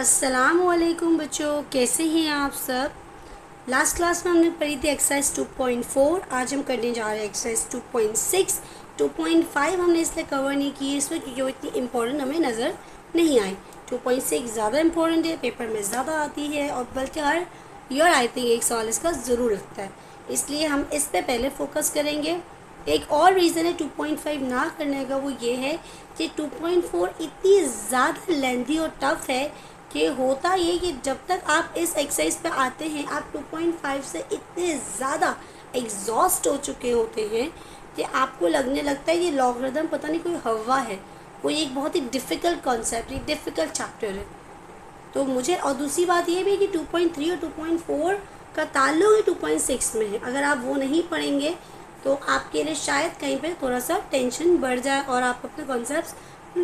अस्सलामुअलैकुम बच्चों, कैसे हैं आप सब। लास्ट क्लास में हमने पढ़ी थी एक्सरसाइज 2.4। आज हम करने जा रहे हैं एक्सरसाइज 2.6। 2.5 हमने इसलिए कवर नहीं की इसमें क्योंकि वो इतनी इम्पोर्टेंट हमें नज़र नहीं आई। 2.6 ज़्यादा इम्पोर्टेंट है, पेपर में ज़्यादा आती है और बल्कि हर ईयर आई थिंक एक सवाल इसका ज़रूर लगता है, इसलिए हम इस पर पहले फोकस करेंगे। एक और रीज़न है 2.5 ना करने का, वो ये है कि 2.4 इतनी ज़्यादा लेंथी और टफ है कि होता ये कि जब तक आप इस एक्सरसाइज पे आते हैं आप 2.5 से इतने ज़्यादा एग्जॉस्ट हो चुके होते हैं कि आपको लगने लगता है ये लॉगरिथम पता नहीं कोई हवा है, कोई एक बहुत ही डिफ़िकल्ट कॉन्सेप्ट, एक डिफ़िकल्ट चैप्टर है। तो मुझे और दूसरी बात ये भी कि 2.3 और 2.4 का ताल्लुक ही 2.6 में है। अगर आप वो नहीं पढ़ेंगे तो आपके लिए शायद कहीं पे थोड़ा सा टेंशन बढ़ जाए और आप अपने कॉन्सेप्ट्स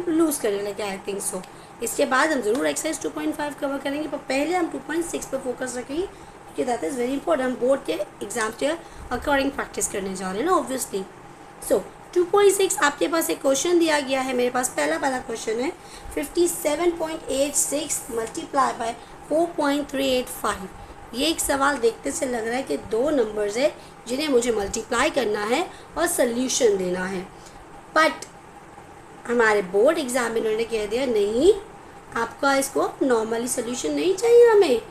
लूज़ करने लगे, आई थिंक सो। इसके बाद हम ज़रूर एक्सरसाइज 2.5 कवर करेंगे, पर पहले हम 2.6 पर फोकस रखेंगे क्योंकि दैट इज़ वेरी इंपॉर्टेंट। हम बोर्ड के एग्जाम के अकॉर्डिंग प्रैक्टिस करने जा रहे हैं ना, ऑब्वियसली। सो 2.6 आपके पास एक क्वेश्चन दिया गया है, मेरे पास पहला क्वेश्चन है 57.86 मल्टीप्लाई बाय 4.385। ये एक सवाल देखते से लग रहा है कि दो नंबर्स है जिन्हें मुझे मल्टीप्लाई करना है और सोल्यूशन देना है, बट हमारे बोर्ड एग्जामिनर ने कह दिया नहीं, आपका इसको नॉर्मली सोल्यूशन नहीं चाहिए, हमें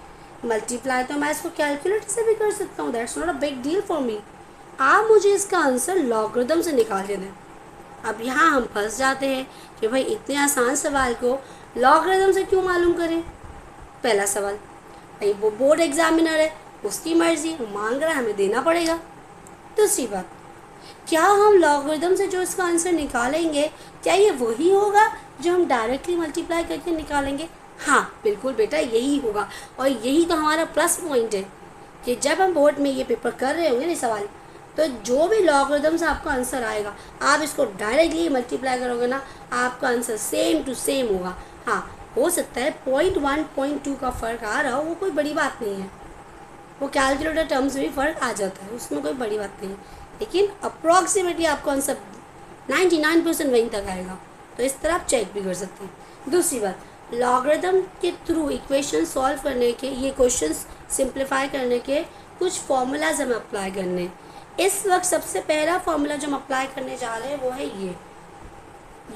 मल्टीप्लाई तो मैं इसको कैलकुलेटर से भी कर सकता हूँ, that's not a big deal for me. आप मुझे इसका आंसर लॉगरिथम से निकाल के दें। अब यहाँ हम फंस जाते हैं कि भाई इतने आसान सवाल को लॉगरिथम से क्यों मालूम करें। पहला सवाल, भाई वो बोर्ड एग्जामिनर है, उसकी मर्जी, वो मांग रहा है, हमें देना पड़ेगा। दूसरी बात, क्या हम लॉगरिथम से जो इसका आंसर निकालेंगे क्या ये वही होगा जो हम डायरेक्टली मल्टीप्लाई करके निकालेंगे? हाँ बिल्कुल बेटा, यही होगा। और यही तो हमारा प्लस पॉइंट है कि जब हम बोर्ड में ये पेपर कर रहे होंगे ना सवाल, तो जो भी लॉगरिथम से आपका आंसर आएगा आप इसको डायरेक्टली मल्टीप्लाई करोगे ना, आपका आंसर सेम टू सेम होगा। हाँ हो सकता है 0.1 0.2 का फ़र्क आ रहा हो, वो कोई बड़ी बात नहीं है, वो कैलकुलेटर टर्म्स में भी फ़र्क आ जाता है, उसमें कोई बड़ी बात नहीं है, लेकिन अप्रॉक्सीमेटली आपका आंसर 99% वहीं तक आएगा। तो इस तरह आप चेक भी कर सकते हैं। दूसरी बात, लॉगरिथम के थ्रू इक्वेशन सॉल्व करने के, ये क्वेश्चन सिंप्लीफाई करने के कुछ फॉर्मूलाज हमें अप्लाई करने हैं। इस वक्त सबसे पहला फॉर्मूला जो हम अप्लाई करने जा रहे हैं वो है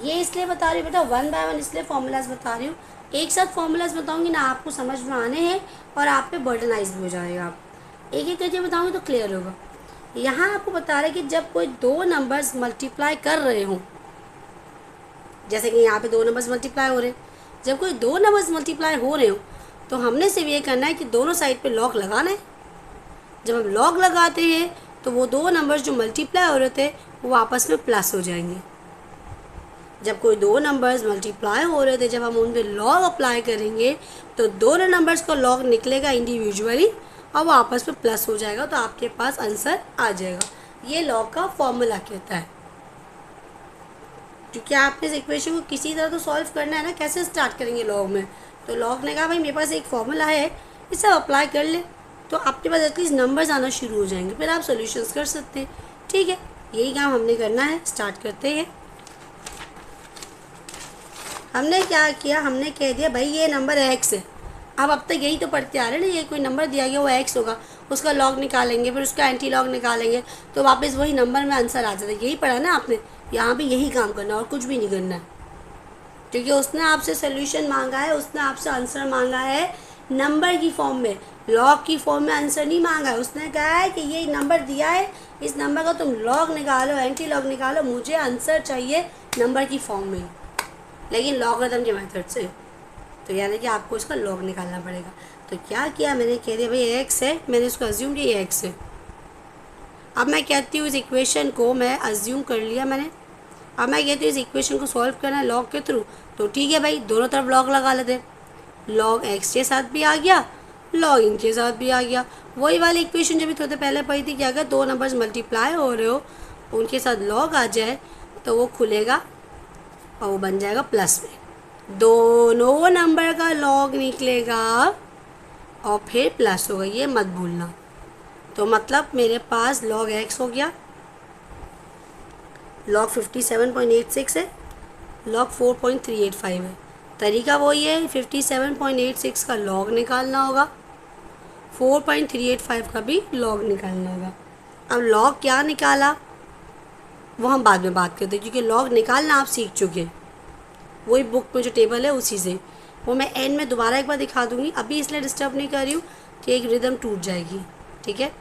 ये इसलिए बता रही हूँ बेटा, 1 बाय 1 इसलिए फॉर्मूलाज बता रही हूँ, एक साथ फॉर्मूलाज बताऊँगी ना आपको समझ में आने हैं और आप पे बर्डनाइज भी हो जाएगा। आप एक एक करके बताऊँगी तो क्लियर होगा। यहाँ आपको बता रहे हैं कि जब कोई दो नंबर्स मल्टीप्लाई कर रहे हों, जैसे कि यहाँ पे दो नंबर्स मल्टीप्लाई हो रहे हैं, जब कोई दो नंबर्स मल्टीप्लाई हो रहे हो तो हमने सिर्फ ये करना है कि दोनों साइड पे लॉग लगाना है। जब हम लॉग लगाते हैं तो वो दो नंबर्स जो मल्टीप्लाई हो रहे थे वो आपस में प्लस हो जाएंगे। जब कोई दो नंबर्स मल्टीप्लाई हो रहे थे, जब हम उन पर लॉग अप्लाई करेंगे तो दोनों नंबर्स का लॉग निकलेगा इंडिविजुअली और वो आपस में प्लस हो जाएगा, तो आपके पास आंसर आ जाएगा। ये लॉग का फॉर्मूला कहता है। क्योंकि आपने इस इक्वेशन को किसी तरह तो सॉल्व करना है ना, कैसे स्टार्ट करेंगे लॉग में। तो लॉग ने कहा भाई मेरे पास एक फॉर्मूला है, इसे अप्लाई कर ले, तो आपके पास एटलीस्ट नंबर्स आना शुरू हो जाएंगे, फिर आप सॉल्यूशंस कर सकते हैं। ठीक है, यही काम हमने करना है। स्टार्ट करते हैं। हमने क्या किया, हमने कह दिया भाई ये नंबर x है। अब तक यही तो पढ़ते आ रहे हैं ना, ये कोई नंबर दिया गया वो x होगा, उसका लॉग निकालेंगे, फिर उसका एंटी लॉग निकालेंगे, तो वापस वही नंबर में आंसर आ जाता है। यही पढ़ा ना आपने, यहाँ भी यही काम करना और कुछ भी नहीं करना है, क्योंकि उसने आपसे सोल्यूशन मांगा है, उसने आपसे आंसर मांगा है नंबर की फॉर्म में, लॉग की फॉर्म में आंसर नहीं मांगा है। उसने कहा है कि ये नंबर दिया है, इस नंबर का तुम लॉग निकालो, एंटी लॉग निकालो, मुझे आंसर चाहिए नंबर की फॉर्म में, लेकिन लॉगरिथम के मेथड से। तो यानी कि आपको इसका लॉग निकालना पड़ेगा। तो क्या किया मैंने, कह दिया भाई एक्स है, मैंने इसको अज्यूम किया ये एक्स है। अब मैं कहती हूँ इस इक्वेशन को मैं अज्यूम कर लिया मैंने, अब मैं कहती हूँ इस इक्वेशन को सॉल्व करना है लॉग के थ्रू, तो ठीक है भाई दोनों तरफ लॉग लगा लेते। लॉग एक्स के साथ भी आ गया, लॉग इनके साथ भी आ गया। वही वाली इक्वेशन जो भी थोड़े पहले पढ़ी थी कि अगर दो नंबर्स मल्टीप्लाई हो रहे हो उनके साथ लॉग आ जाए तो वो खुलेगा और वो बन जाएगा प्लस में, दोनों नंबर का लॉग निकलेगा और फिर प्लस होगा, ये मत भूलना। तो मतलब मेरे पास लॉग एक्स हो गया, लॉग 57.86 है, लॉग 4.385 है। तरीका वही है, 57.86 का लॉग निकालना होगा, 4.385 का भी लॉग निकालना होगा। अब लॉग क्या निकाला वो हम बाद में बात करते हैं, क्योंकि लॉग निकालना आप सीख चुके हैं, वही बुक में जो टेबल है उसी से। वो मैं एंड में दोबारा एक बार दिखा दूँगी, अभी इसलिए डिस्टर्ब नहीं कर रही हूँ कि एक रिदम टूट जाएगी। ठीक है,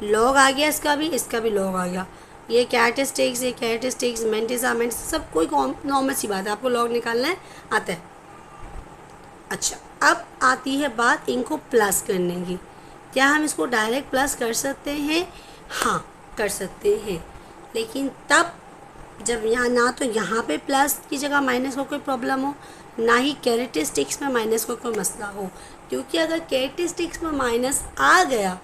लॉग आ गया, इसका भी लॉग आ गया। ये कैरेक्टरिस्टिक्स, ये कैरेक्टरिस्टिक्स, मेंटिसा सब कोई नॉर्मल सी बात है, आपको लॉग निकालना है, आता है। अच्छा, अब आती है बात इनको प्लस करने की। क्या हम इसको डायरेक्ट प्लस कर सकते हैं? हाँ, कर सकते हैं, लेकिन तब जब यहाँ ना तो यहाँ पे प्लस की जगह माइनस का कोई प्रॉब्लम हो, ना ही कैरेक्टरिस्टिक्स में माइनस का कोई मसला हो। क्योंकि अगर कैरेक्टरिस्टिक्स में माइनस आ गया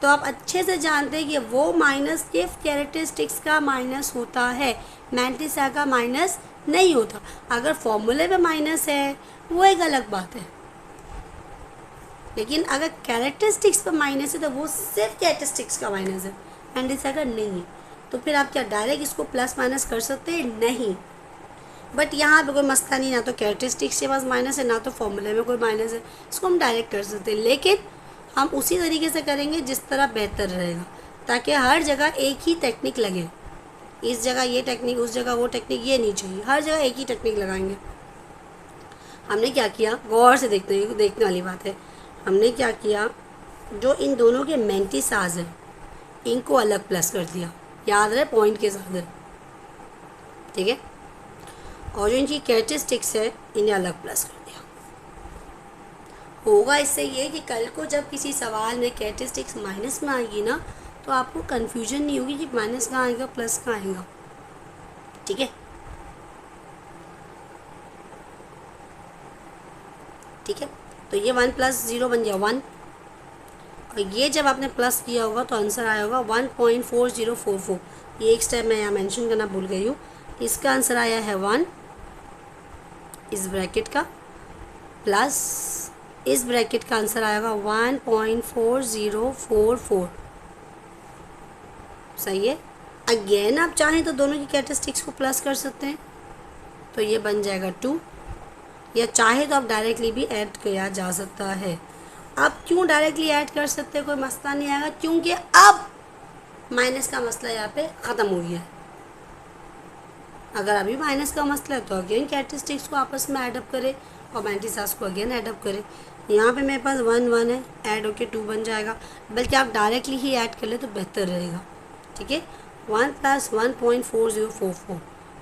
तो आप अच्छे से जानते हैं कि वो माइनस सिर्फ कैरेक्टरिस्टिक्स का माइनस होता है, मैंटिसा का माइनस नहीं होता। अगर फॉर्मूले में माइनस है वो एक अलग बात है, लेकिन अगर कैरेक्टरिस्टिक्स पर माइनस है तो वो सिर्फ कैरेक्टरिस्टिक्स का माइनस है, मैंटिसा का नहीं है। तो फिर आप क्या डायरेक्ट इसको प्लस माइनस कर सकते हैं? नहीं। बट यहाँ पे कोई मसला नहीं, ना तो कैरेक्टरिस्टिक्स के पास माइनस है, ना तो फॉर्मूले में कोई माइनस है, इसको हम डायरेक्ट कर सकते हैं। लेकिन हम उसी तरीके से करेंगे जिस तरह बेहतर रहेगा, ताकि हर जगह एक ही टेक्निक लगे। इस जगह ये टेक्निक, उस जगह वो टेक्निक, ये नहीं चाहिए, हर जगह एक ही टेक्निक लगाएंगे। हमने क्या किया, गौर से देखने वाली बात है। हमने क्या किया, जो इन दोनों के मेंटिसाज हैं इनको अलग प्लस कर दिया, याद रहे पॉइंट के साथ है, ठीक है। और जो इनकी कैरेक्टरिस्टिक्स है इन्हें अलग प्लस कर दिया। होगा इससे ये कि कल को जब किसी सवाल में कैरेक्टरिस्टिक्स माइनस में आएगी ना, तो आपको कन्फ्यूजन नहीं होगी कि माइनस कहाँ आएगा प्लस कहाँ आएगा। ठीक है, ठीक है। तो ये 1 + 0 बन गया 1, और ये जब आपने प्लस किया होगा तो आंसर आया होगा 1.4044। ये एक स्टेप मैं यहाँ मेंशन करना भूल गई हूँ। इसका आंसर आया है 1 इस ब्रैकेट का, प्लस इस ब्रैकेट का आंसर आएगा 1.4044। सही है। अगेन आप चाहें तो दोनों की कैरेक्टरिस्टिक्स को प्लस कर सकते हैं, तो ये बन जाएगा 2, या चाहे तो आप डायरेक्टली भी ऐड किया जा सकता है। अब क्यों डायरेक्टली ऐड कर सकते हैं, कोई मसला नहीं आएगा, क्योंकि अब माइनस का मसला यहाँ पे ख़त्म हो गया है। अगर अभी माइनस का मसला है तो अगेन कैरेक्टरिस्टिक्स को आपस में ऐडअप करें और मेंटिसास को अगेन ऐडअप करें। यहाँ पे मेरे पास 1 1 है, ऐड होके 2 बन जाएगा, बल्कि आप डायरेक्टली ही ऐड कर ले तो बेहतर रहेगा। ठीक है, 1 + 1.4044,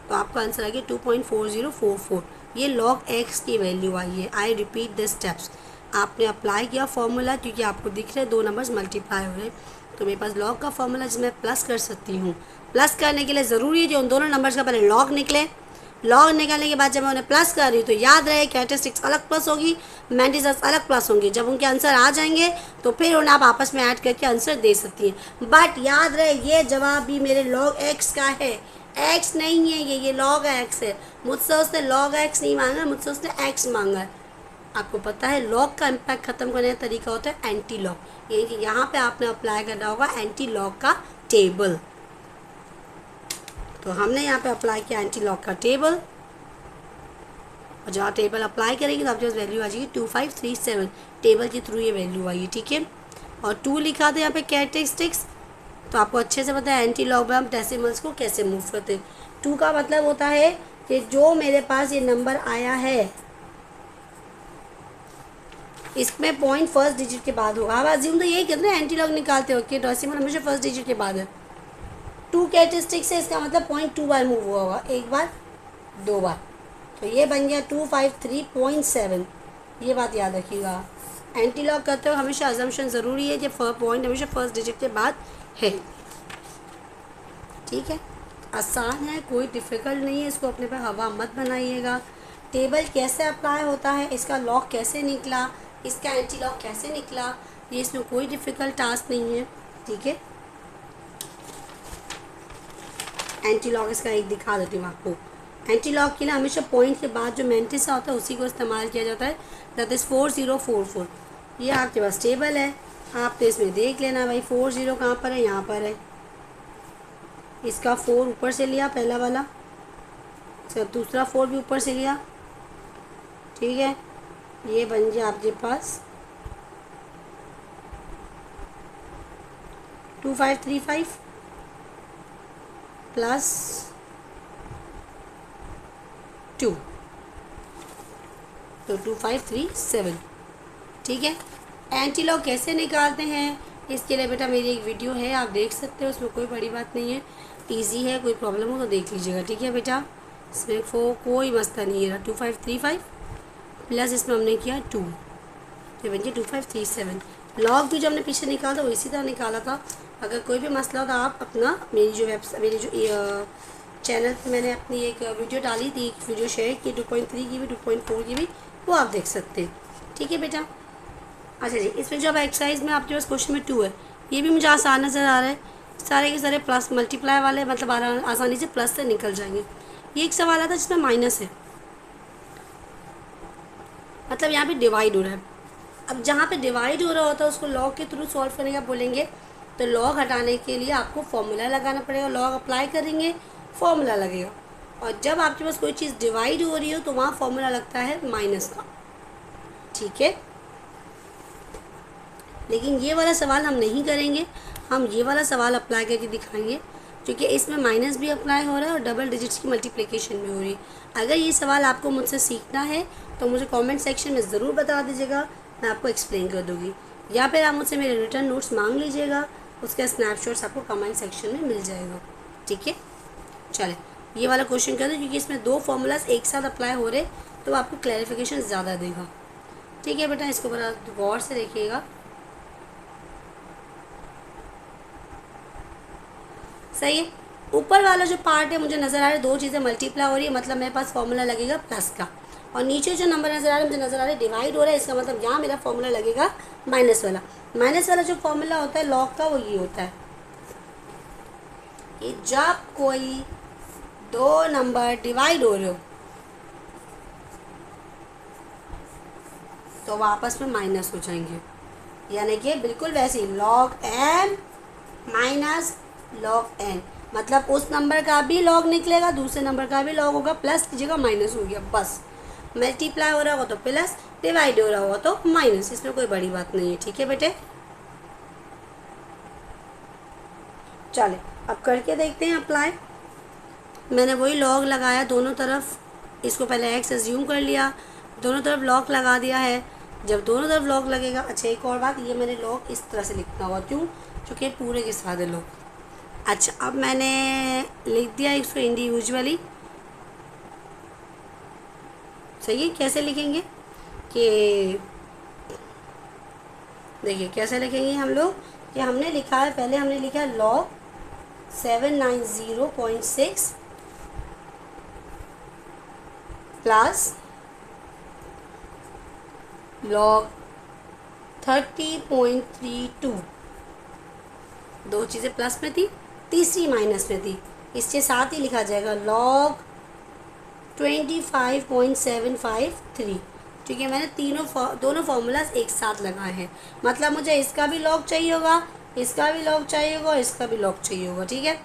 तो आपका आंसर आ गया 2.4044। ये log x की वैल्यू आई है। I repeat the steps. आपने अप्लाई किया फॉर्मूला, क्योंकि आपको दिख रहे 2 नंबर्स मल्टीप्लाई हो रहे हैं, तो मेरे पास लॉग का फॉर्मूला जिसमें प्लस कर सकती हूँ। प्लस करने के लिए ज़रूरी है जो उन दोनों नंबर्स का पहले लॉग निकले, लॉग निकालने के बाद जब मैं उन्हें प्लस कर रही हूँ तो याद रहे कैरेक्टरिस्टिक्स अलग प्लस होगी, मेंटिसास अलग प्लस होंगी। जब उनके आंसर आ जाएंगे तो फिर उन्हें आप आपस में ऐड करके आंसर दे सकती हैं। बट याद रहे ये जवाब भी मेरे log x का है, x नहीं है, ये log x है। मुझसे उसने log x नहीं मांगा, मुझसे उसने x मांगा है। आपको पता है लॉग का इम्पैक्ट ख़त्म करने का तरीका होता है एंटी लॉग, यानी कि यहाँ पे आपने अप्लाई करना होगा एंटी लॉग का टेबल। तो हमने यहाँ पे अप्लाई किया एंटी लॉग का टेबल, और जब आप टेबल अप्लाई करेंगे तो आपके पास वैल्यू आ जाएगी 2537। टेबल के थ्रू ये वैल्यू आई है, ठीक है। और 2 लिखा था यहाँ पे कैरेक्टरिस्टिक्स, तो आपको अच्छे से पता है एंटी लॉग में हम डेसिमल्स को कैसे मूव करते हैं। 2 का मतलब होता है कि जो मेरे पास ये नंबर आया है इसमें पॉइंट फर्स्ट डिजिट के बाद होगा। आप अज्यूम तो यही कहते हैं एंटी लॉग निकालते हो कि डेसिमल हमेशा फर्स्ट डिजिट के बाद है। 2 कैरेक्टरिस्टिक्स है, इसका मतलब 0.2 बार मूव हुआ होगा, 1 बार 2 बार, तो ये बन गया 253.7। ये बात याद रखिएगा, एंटी लॉग करते हो हमेशा अजम्पशन ज़रूरी है कि पॉइंट हमेशा फर्स्ट डिजिट के बाद है। ठीक है, आसान है, कोई डिफ़िकल्ट नहीं है, इसको अपने पे हवा मत बनाइएगा। टेबल कैसे अप्लाई होता है, इसका लॉग कैसे निकला, इसका एंटी लॉग कैसे निकला, ये इसमें कोई डिफ़िकल्ट टास्क नहीं है। ठीक है, एंटी लॉग इसका एक दिखा देती हूँ आपको। एंटी लॉग के लिए हमेशा पॉइंट के बाद जो मेंटिसा होता है उसी को इस्तेमाल किया जाता है, दैट इज़ 4044। ये आपके पास टेबल है, आपने इसमें देख लेना भाई 40 कहाँ पर है, यहाँ पर है। इसका 4 ऊपर से लिया पहला वाला, इसका दूसरा 4 भी ऊपर से लिया, ठीक है, ये बन गया आपके पास 2535 प्लस 2, तो 2537। ठीक है, एंटी लॉग कैसे निकालते हैं इसके लिए बेटा मेरी एक वीडियो है, आप देख सकते हो, उसमें कोई बड़ी बात नहीं है, इजी है, कोई प्रॉब्लम हो तो देख लीजिएगा। ठीक है बेटा, इसमें कोई मसला नहीं है। 2535 प्लस इसमें हमने किया 2, तो बन गया 2537। लॉग भी जो हमने पीछे निकाला था वो इसी तरह निकाला था। अगर कोई भी मसला हो तो आप अपना मेरी जो चैनल पे मैंने अपनी एक वीडियो डाली थी, एक वीडियो शेयर की 2.3 की भी 2.4 की भी, वो आप देख सकते हैं। ठीक है बेटा, अच्छा जी, इसमें जो अब एक्सरसाइज में आपके पास क्वेश्चन में 2 है, ये भी मुझे आसान नज़र आ रहा है, सारे के सारे प्लस मल्टीप्लाई वाले, मतलब आसानी से प्लस से निकल जाएंगे। ये एक सवाल आता है जिसमें माइनस है, मतलब यहाँ पे डिवाइड हो रहा है। अब जहाँ पे डिवाइड हो रहा होता है उसको लॉग के थ्रू सॉल्व करने का बोलेंगे, तो लॉग हटाने के लिए आपको फॉर्मूला लगाना पड़ेगा, लॉग अप्लाई करेंगे फॉर्मूला लगेगा। और जब आपके पास कोई चीज़ डिवाइड हो रही हो तो वहाँ फॉर्मूला लगता है माइनस का। ठीक है, लेकिन ये वाला सवाल हम नहीं करेंगे, हम ये वाला सवाल अप्लाई करके दिखाएंगे, क्योंकि इसमें माइनस भी अप्लाई हो रहा है और डबल डिजिट्स की मल्टीप्लिकेशन भी हो रही है। अगर ये सवाल आपको मुझसे सीखना है तो मुझे कमेंट सेक्शन में ज़रूर बता दीजिएगा, मैं आपको एक्सप्लेन कर दूँगी, या फिर आप मुझसे मेरे रिटर्न नोट्स मांग लीजिएगा, उसका स्नैपशॉट्स आपको कमेंट सेक्शन में मिल जाएगा। ठीक है, चले ये वाला क्वेश्चन कर दो, क्योंकि इसमें 2 फॉर्मूलाज एक साथ अप्लाई हो रहे तो आपको क्लैरिफिकेशन ज़्यादा देगा। ठीक है बेटा, इसको बड़ा गौर से देखिएगा। सही है, ऊपर वाला जो पार्ट है मुझे नज़र आ रहा है 2 चीज़ें मल्टीप्लाई हो रही है, मतलब मेरे पास फॉर्मूला लगेगा प्लस का, और नीचे जो नंबर नज़र आ रहा है मुझे नज़र आ रहा है डिवाइड हो रहा है, इसका मतलब यहाँ मेरा फॉर्मूला लगेगा माइनस वाला। माइनस वाला जो फॉर्मूला होता है लॉग का वो ये होता है कि जब कोई 2 नंबर डिवाइड हो रहे हो तो वो आपस में माइनस हो जाएंगे, यानी कि बिल्कुल वैसे ही log n minus log n, मतलब उस नंबर का भी लॉग निकलेगा, दूसरे नंबर का भी लॉग होगा, प्लस की जगह माइनस हो गया, बस। मल्टीप्लाई हो रहा होगा तो प्लस, डिवाइड हो रहा होगा तो माइनस, इसमें कोई बड़ी बात नहीं है। ठीक है बेटे, चले अब करके देखते हैं अप्लाई। मैंने वही लॉग लगाया दोनों तरफ, इसको पहले एक्स एज्यूम कर लिया, दोनों तरफ लॉग लगा दिया है। जब दोनों तरफ लॉग लगेगा, अच्छा एक और बात, ये मैंने लॉग इस तरह से लिखना होगा, क्यों? क्योंकि पूरे के साथ है लॉग। अच्छा, अब मैंने लिख दिया इसको इंडिविजुअली। सही है, कैसे लिखेंगे कि देखिए कैसे लिखेंगे हम लोग, कि हमने लिखा है, पहले हमने लिखा लॉग 790.6 प्लस लॉग 30.32, 2 चीज़ें प्लस में थी, तीसरी माइनस में थी, इसके साथ ही लिखा जाएगा लॉग 25.753, क्योंकि मैंने दोनों फार्मूलाज एक साथ लगाए हैं, मतलब मुझे इसका भी लॉग चाहिए होगा, इसका भी लॉग चाहिए होगा, इसका भी लॉग चाहिए होगा। ठीक है,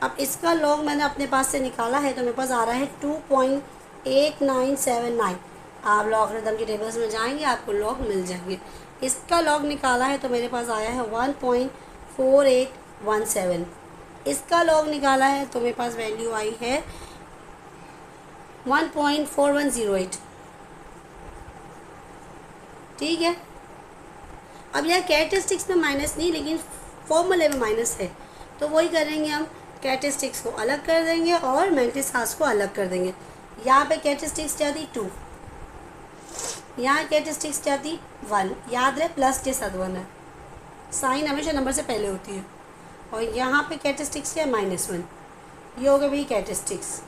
अब इसका लॉग मैंने अपने पास से निकाला है तो मेरे पास आ रहा है 2.8979। आप लॉगरिथम की टेबल्स में जाएंगे आपको लॉग मिल जाएंगे। इसका लॉग निकाला है तो मेरे पास आया है 1.4817। इसका लॉग निकाला है तो मेरे पास वैल्यू आई है 1.4108। ठीक है, अब यह कैरेक्टरिस्टिक्स में माइनस नहीं, लेकिन फॉर्मूले में माइनस है, तो वही करेंगे हम, कैरेक्टरिस्टिक्स को अलग कर देंगे और मैंटिसास को अलग कर देंगे। यहाँ पे कैरेक्टरिस्टिक्स क्या थी 2, यहाँ कैरेक्टरिस्टिक्स क्या थी 1, याद रहे प्लस के साथ 1 है, साइन हमेशा नंबर से पहले होती है, और यहाँ पे कैरेक्टरिस्टिक्स क्या है -1, ये हो गए भाई कैरेक्टरिस्टिक्स।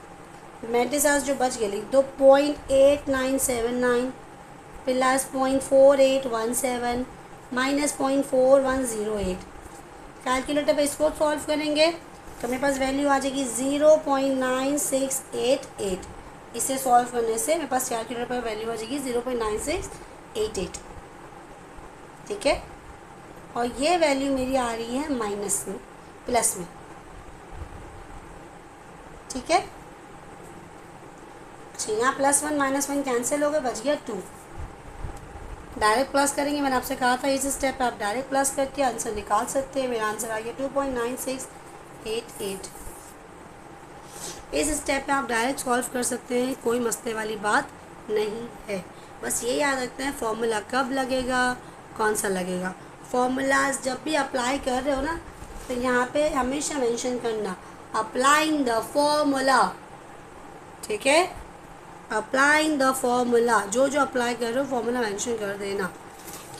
मैंटिसास जो बच गए लिख दो 0.8979 प्लस 0.4817 माइनस 0.4108। कैलकुलेटर पे इसको सॉल्व करेंगे तो मेरे पास वैल्यू आ जाएगी 0.9688। इसे सॉल्व करने से मेरे पास कैलकुलेटर पर वैल्यू आ जाएगी 0.9688। ठीक है, और ये वैल्यू मेरी आ रही है माइनस में, प्लस में। ठीक है, अच्छा यहाँ +1 -1 कैंसिल हो गए, बच गया 2। डायरेक्ट प्लस करेंगे, मैंने आपसे कहा था इस स्टेप पे आप डायरेक्ट प्लस करके आंसर निकाल सकते हैं। मेरा आंसर आ गया 2.9688। इस स्टेप पे आप डायरेक्ट सॉल्व कर सकते हैं, कोई मसले वाली बात नहीं है। बस ये याद रखते हैं फॉर्मूला कब लगेगा, कौन सा लगेगा। फॉर्मूलाज जब भी अप्लाई कर रहे हो ना, तो यहाँ पे हमेशा मेंशन करना अप्लाइंग द फॉर्मूला, ठीक है। अप्लाइंग द फॉर्मूला, जो जो अप्लाई कर रहे हो फॉर्मूला मेंशन कर देना,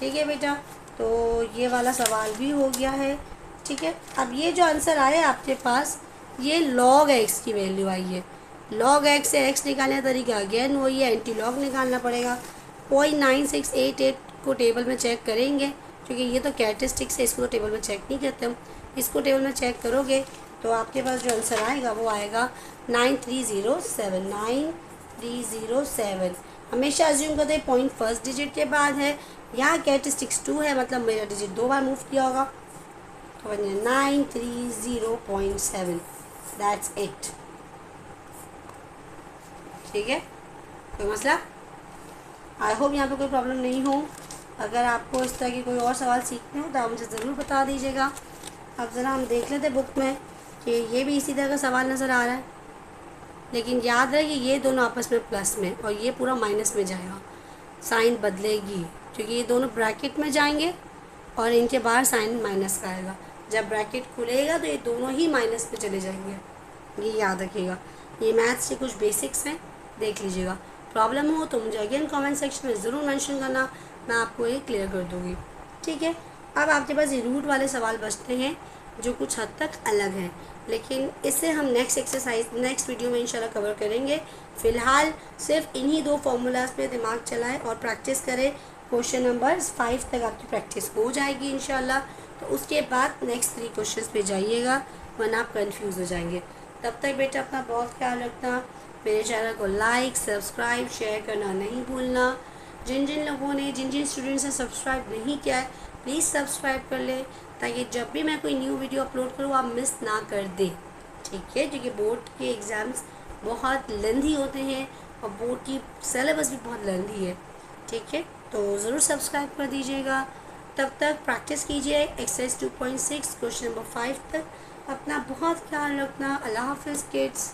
ठीक है बेटा। तो ये वाला सवाल भी हो गया है, ठीक है। अब ये जो आंसर आया आपके पास, ये log x की वैल्यू आई है। log x से x निकालने का तरीका अगेन वही है, एंटी लॉग निकालना पड़ेगा। 0.9688 को टेबल में चेक करेंगे, क्योंकि ये तो कैरेक्टरिस्टिक्स है, इसको तो टेबल में चेक नहीं करते हम। इसको टेबल में चेक करोगे तो आपके पास जो आंसर आएगा वो आएगा 9307, 9307। हमेशा अज्यूम करते हैं पॉइंट फर्स्ट डिजिट के बाद है। यहाँ कैरेक्टरिस्टिक्स 2 है, मतलब मेरा डिजिट 2 बार मूव किया होगा, तो बन गया 930.7। दैट्स इट, ठीक है। कोई मसला? आई होप यहाँ पे कोई प्रॉब्लम नहीं हो। अगर आपको इस तरह के कोई और सवाल सीखने हो तो आप मुझे ज़रूर बता दीजिएगा। अब ज़रा हम देख लेते बुक में कि ये भी इसी तरह का सवाल नज़र आ रहा है, लेकिन याद रहे कि ये दोनों आपस में प्लस में और ये पूरा माइनस में जाएगा, साइन बदलेगी, क्योंकि ये दोनों ब्रैकेट में जाएंगे और इनके बाहर साइन माइनस का आएगा। जब ब्रैकेट खुलेगा तो ये दोनों ही माइनस में चले जाएंगे, ये याद रखिएगा। ये मैथ्स के कुछ बेसिक्स हैं, देख लीजिएगा। प्रॉब्लम हो तो मुझे अगेन कमेंट सेक्शन में ज़रूर मेंशन करना, मैं आपको ये क्लियर कर दूँगी, ठीक है। अब आपके पास ये रूट वाले सवाल बचते हैं जो कुछ हद तक अलग हैं, लेकिन इसे हम नेक्स्ट एक्सरसाइज नेक्स्ट वीडियो में इंशाल्लाह कवर करेंगे। फ़िलहाल सिर्फ इन्हीं 2 फार्मूलाज पे दिमाग चलाएं और प्रैक्टिस करें। क्वेश्चन नंबर 5 तक आपकी प्रैक्टिस हो जाएगी इंशाल्लाह, तो उसके बाद नेक्स्ट 3 क्वेश्चंस पे जाइएगा, वरना आप कंफ्यूज हो जाएंगे। तब तक बेटा अपना बहुत ख्याल रखना। मेरे चैनल को लाइक, सब्सक्राइब, शेयर करना नहीं भूलना। जिन जिन लोगों ने जिन जिन स्टूडेंट्स ने सब्सक्राइब नहीं किया है, प्लीज़ सब्सक्राइब कर ले, ताकि जब भी मैं कोई न्यू वीडियो अपलोड करूँ आप मिस ना कर दें, ठीक है। क्योंकि बोर्ड के एग्ज़ाम्स बहुत लेंथी होते हैं और बोर्ड की सिलेबस भी बहुत लेंथी है, ठीक है। तो ज़रूर सब्सक्राइब कर दीजिएगा। तब तक प्रैक्टिस कीजिए एक्सरसाइज 2.6 क्वेश्चन नंबर 5 तक। अपना बहुत ख्याल रखना। अल्लाह हाफ़िज़ किड्स।